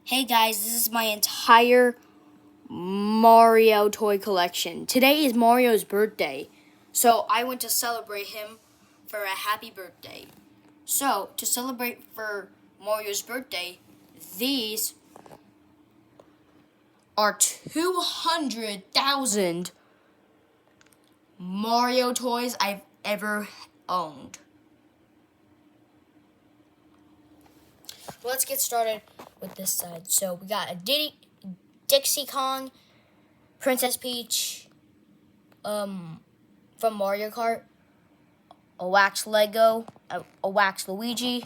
Hey guys, this is my entire Mario toy collection. Today is Mario's birthday, so I went to celebrate him for a happy birthday. So, to celebrate for Mario's birthday, these are 200,000 Mario toys I've ever owned. Let's get started with this side. So we got a Dixie Kong, Princess Peach, from Mario Kart, a wax Lego, a wax Luigi,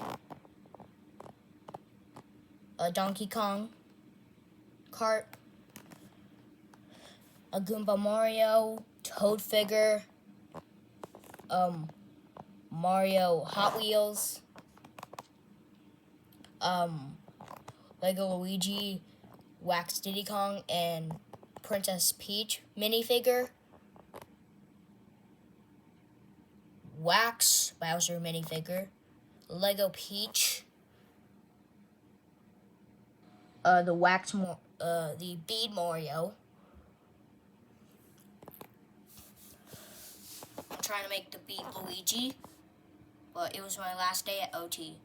a Donkey Kong cart, a Goomba Mario, Toad figure, Mario Hot Wheels, Lego Luigi, wax Diddy Kong, and Princess Peach minifigure, wax Bowser minifigure, Lego Peach, the bead Mario. I'm trying to make the bead Luigi, but it was my last day at OT.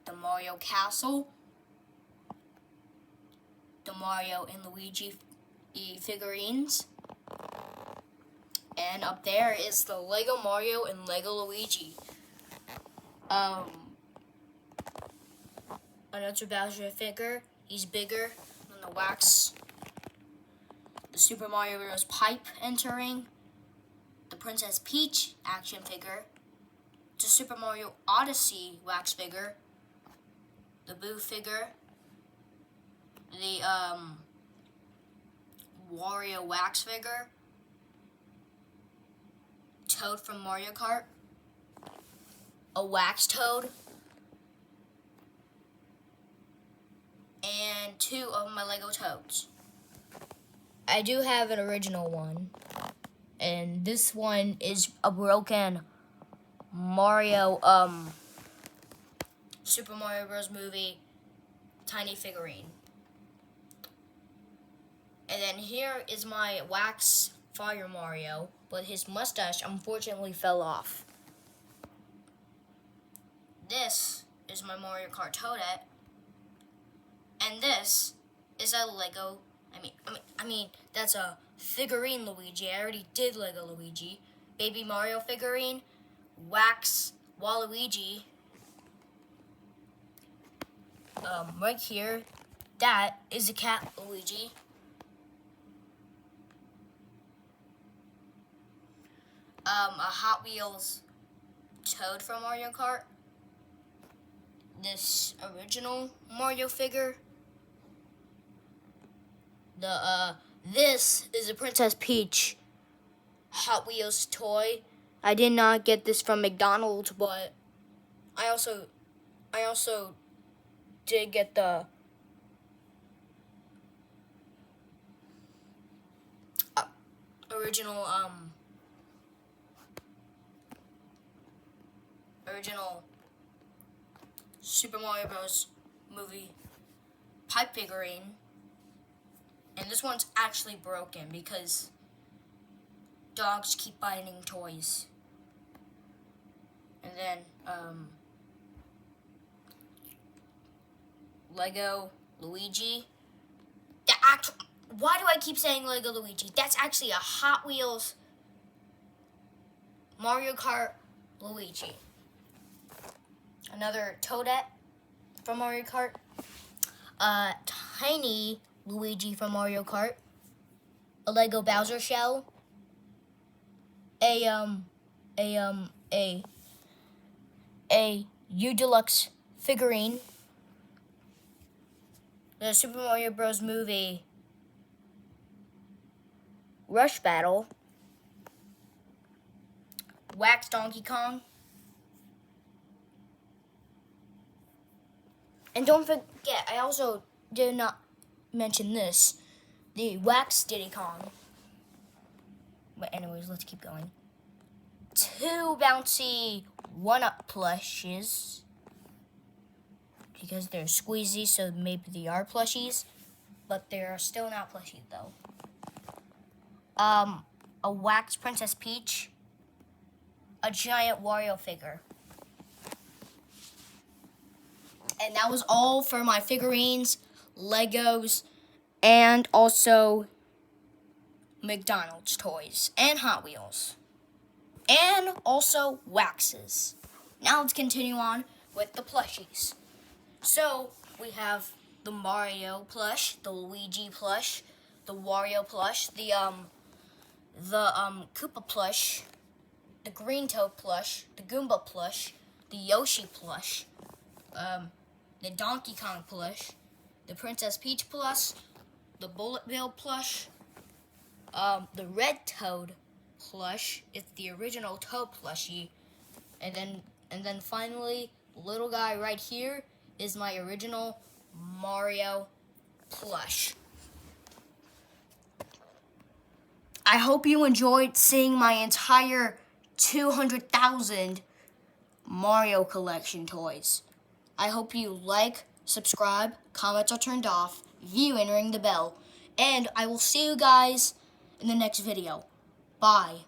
The Mario Castle, the Mario and Luigi figurines, and up there is the Lego Mario and Lego Luigi. Another Bowser figure. He's bigger than the wax. The Super Mario Bros. Pipe entering. The Princess Peach action figure. The Super Mario Odyssey wax figure. The Boo figure. The Wario wax figure. Toad from Mario Kart. A wax Toad. And 2 of my Lego Toads. I do have an original one. And this one is a broken Mario, Super Mario Bros. Movie tiny figurine. And then here is my wax Fire Mario, but his mustache unfortunately fell off. This is my Mario Kart Toadette. And this is a Lego, that's a figurine Luigi. I already did Lego Luigi. Baby Mario figurine, wax Waluigi. Right here, that is a cat Luigi. A Hot Wheels Toad from Mario Kart. This original Mario figure. This is a Princess Peach Hot Wheels toy. I did not get this from McDonald, but I also did get the original Super Mario Bros. Movie pipe figurine. And this one's actually broken because dogs keep biting toys. And then, Lego Luigi. Why do I keep saying Lego Luigi? That's actually a Hot Wheels Mario Kart Luigi. Another Toadette from Mario Kart. Tiny Luigi from Mario Kart. A Lego Bowser shell. A U Deluxe figurine. The Super Mario Bros. Movie Rush Battle. Wax Donkey Kong. And don't forget, I also did not mention this, the wax Diddy Kong. But anyways, let's keep going. 2 bouncy 1-Up plushes. because they're squeezy, so maybe they are plushies, but they're still not plushies though. A wax Princess Peach, a giant Wario figure. And that was all for my figurines, Legos, and also McDonald's toys and Hot Wheels. And also waxes. Now let's continue on with the plushies. So we have the Mario plush, the Luigi plush, the Wario plush, the Koopa plush, the Green Toad plush, the Goomba plush, the Yoshi plush, the Donkey Kong plush, the Princess Peach plush, the Bullet Bill plush, the Red Toad plush. It's the original Toad plushie, and then finally, little guy right here is my original Mario plush. I hope you enjoyed seeing my entire 200,000 Mario collection toys. I hope you like, subscribe, comments are turned off, view and ring the bell, and I will see you guys in the next video. Bye.